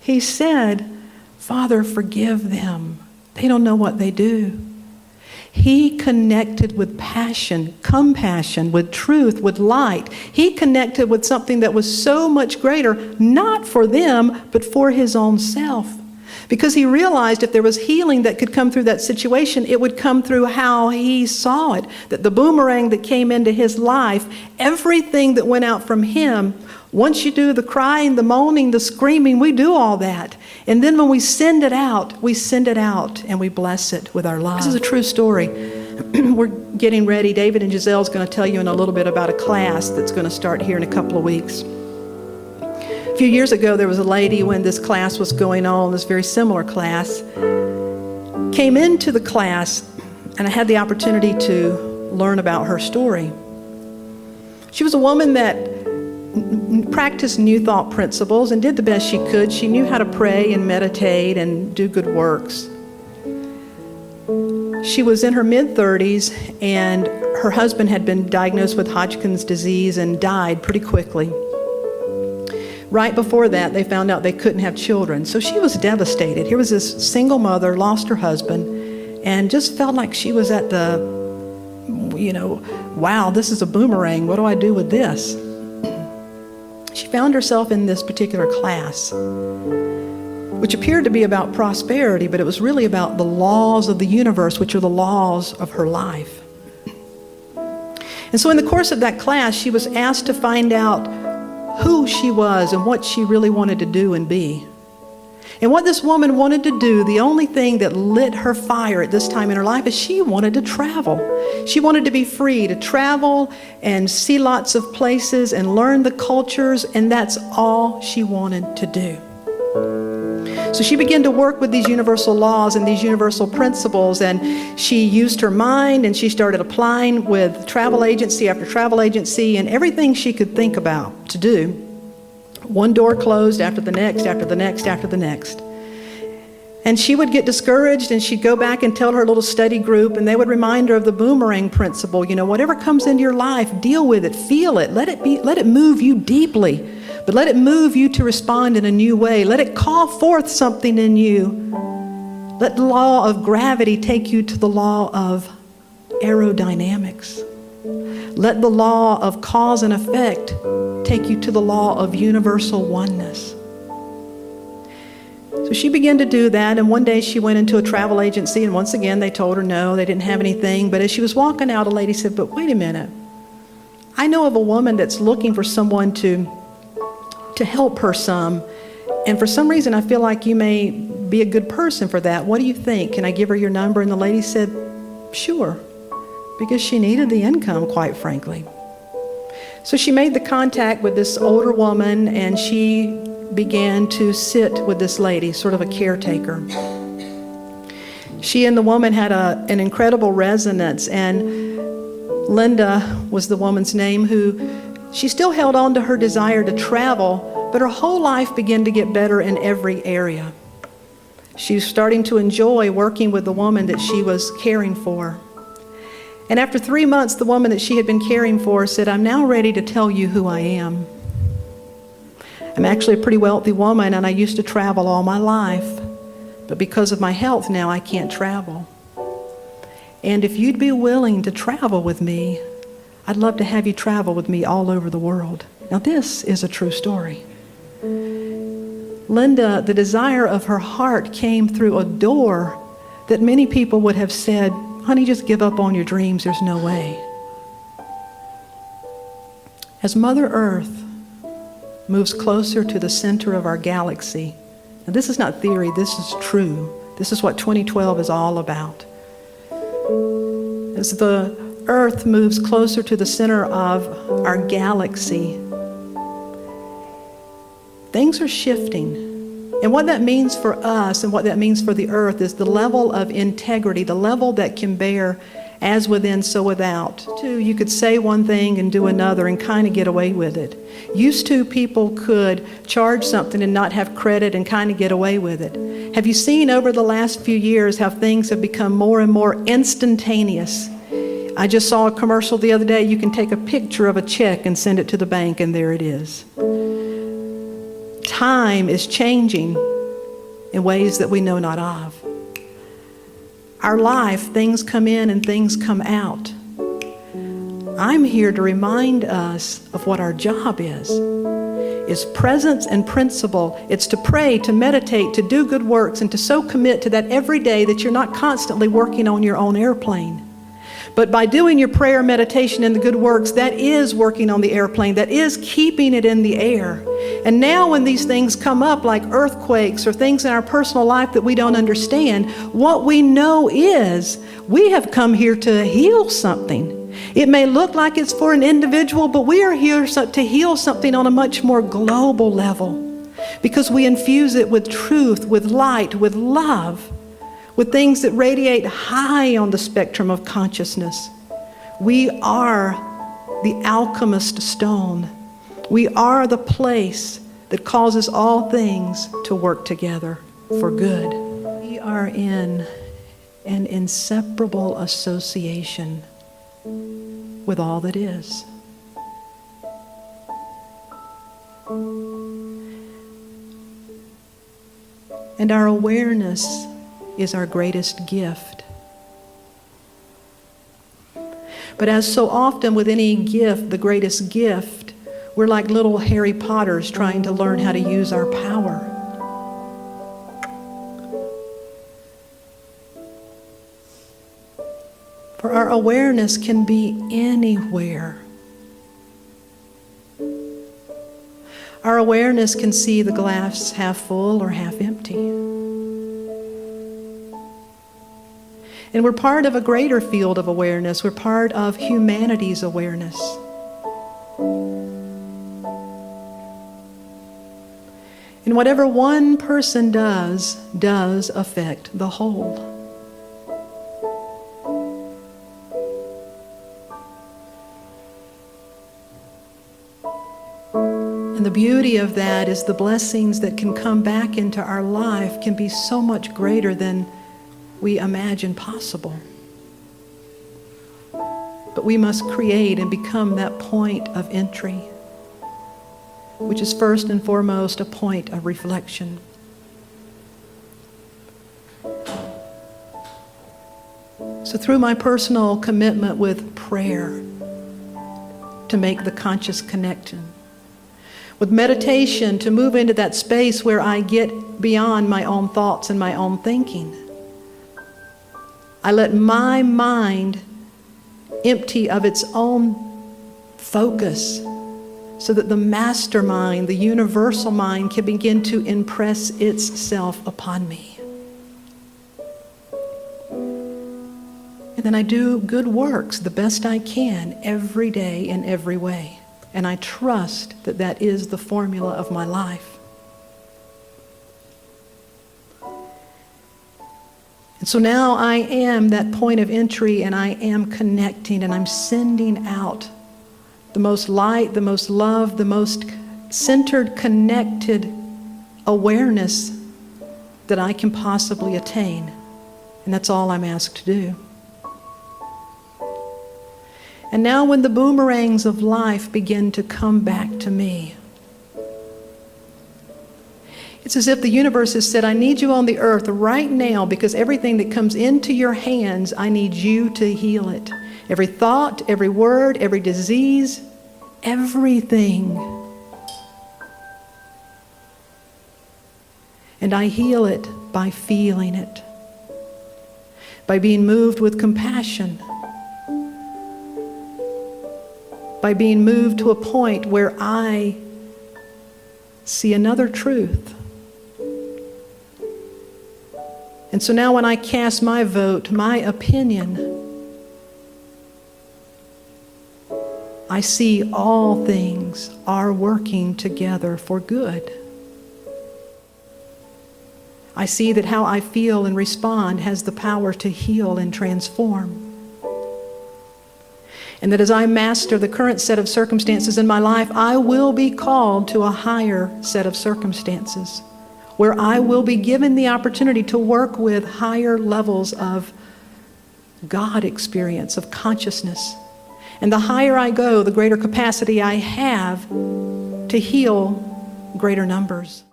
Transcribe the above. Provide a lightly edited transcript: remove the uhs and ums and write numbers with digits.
He said, Father, forgive them. They don't know what they do. He connected with passion, compassion, with truth, with light. He connected with something that was so much greater, not for them, but for his own self. Because he realized if there was healing that could come through that situation, it would come through how he saw it. That the boomerang that came into his life, everything that went out from him, once you do the crying, the moaning, the screaming, we do all that. And then when we send it out and we bless it with our love. This is a true story. We're getting ready. David and Giselle's going to tell you in a little bit about a class that's going to start here in a couple of weeks. A few years ago, there was a lady when this class was going on, this very similar class, came into the class, and I had the opportunity to learn about her story. She was a woman that practiced New Thought principles and did the best she could. She knew how to pray and meditate and do good works. She was in her mid-30s, and her husband had been diagnosed with Hodgkin's disease and died pretty quickly. Right before that, they found out they couldn't have children. So she was devastated. Here was this single mother, lost her husband, and just felt like she was at the, wow, this is a boomerang. What do I do with this? She found herself in this particular class, which appeared to be about prosperity, but it was really about the laws of the universe, which are the laws of her life. And so in the course of that class, she was asked to find out who she was and what she really wanted to do and be. And what this woman wanted to do, the only thing that lit her fire at this time in her life, is she wanted to travel. She wanted to be free to travel and see lots of places and learn the cultures, and that's all she wanted to do. So she began to work with these universal laws and these universal principles, and she used her mind, and she started applying with travel agency after travel agency and everything she could think about to do. One door closed after the next, after the next, after the next. And she would get discouraged, and she'd go back and tell her little study group, and they would remind her of the Boomerang Principle. Whatever comes into your life, deal with it, feel it, let it move you deeply. But let it move you to respond in a new way. Let it call forth something in you. Let the law of gravity take you to the law of aerodynamics. Let the law of cause and effect take you to the law of universal oneness. So she began to do that, and one day she went into a travel agency, and once again they told her no, they didn't have anything. But as she was walking out, a lady said, but wait a minute. I know of a woman that's looking for someone to help her some, and for some reason I feel like you may be a good person for that. What do you think? Can I give her your number? And the lady said, sure, because she needed the income, quite frankly. So she made the contact with this older woman, and she began to sit with this lady, sort of a caretaker. She and the woman had an incredible resonance, and Linda was the woman's name, who she still held on to her desire to travel, but her whole life began to get better in every area. She was starting to enjoy working with the woman that she was caring for. And after 3 months, the woman that she had been caring for said, I'm now ready to tell you who I am. I'm actually a pretty wealthy woman, and I used to travel all my life. But because of my health now, I can't travel. And if you'd be willing to travel with me, I'd love to have you travel with me all over the world. Now this is a true story. Linda, the desire of her heart came through a door that many people would have said, honey, just give up on your dreams, there's no way. As Mother Earth moves closer to the center of our galaxy, and this is not theory, this is true. This is what 2012 is all about. As the Earth moves closer to the center of our galaxy, things are shifting. And what that means for us and what that means for the earth is the level of integrity, the level that can bear as within, so without. You could say one thing and do another and kind of get away with it. Used to, people could charge something and not have credit and kind of get away with it. Have you seen over the last few years how things have become more and more instantaneous? I just saw a commercial the other day. You can take a picture of a check and send it to the bank, and there it is. Time is changing in ways that we know not of. Our life, things come in and things come out. I'm here to remind us of what our job is presence and principle. It's to pray, to meditate, to do good works, and to so commit to that every day that you're not constantly working on your own airplane. But by doing your prayer, meditation, and the good works, that is working on the airplane, that is keeping it in the air. And now when these things come up, like earthquakes or things in our personal life that we don't understand, what we know is we have come here to heal something. It may look like it's for an individual, but we are here to heal something on a much more global level, because we infuse it with truth, with light, with love, with things that radiate high on the spectrum of consciousness. We are the alchemist stone. We are the place that causes all things to work together for good. We are in an inseparable association with all that is. And our awareness is our greatest gift. But as so often with any gift, the greatest gift, we're like little Harry Potters trying to learn how to use our power. For our awareness can be anywhere. Our awareness can see the glass half full or half empty. And we're part of a greater field of awareness. We're part of humanity's awareness. And whatever one person does affect the whole. And the beauty of that is the blessings that can come back into our life can be so much greater than we imagine possible. But we must create and become that point of entry, which is first and foremost a point of reflection. So through my personal commitment with prayer to make the conscious connection, with meditation to move into that space where I get beyond my own thoughts and my own thinking, I let my mind empty of its own focus so that the mastermind, the universal mind, can begin to impress itself upon me. And then I do good works the best I can every day in every way. And I trust that that is the formula of my life. And so now I am that point of entry, and I am connecting, and I'm sending out the most light, the most love, the most centered, connected awareness that I can possibly attain. And that's all I'm asked to do. And now when the boomerangs of life begin to come back to me, it's as if the universe has said, I need you on the earth right now, because everything that comes into your hands, I need you to heal it. Every thought, every word, every disease, everything. And I heal it by feeling it, by being moved with compassion, by being moved to a point where I see another truth. And so now when I cast my vote, my opinion, I see all things are working together for good. I see that how I feel and respond has the power to heal and transform. And that as I master the current set of circumstances in my life, I will be called to a higher set of circumstances, where I will be given the opportunity to work with higher levels of God experience, of consciousness. And the higher I go, the greater capacity I have to heal greater numbers.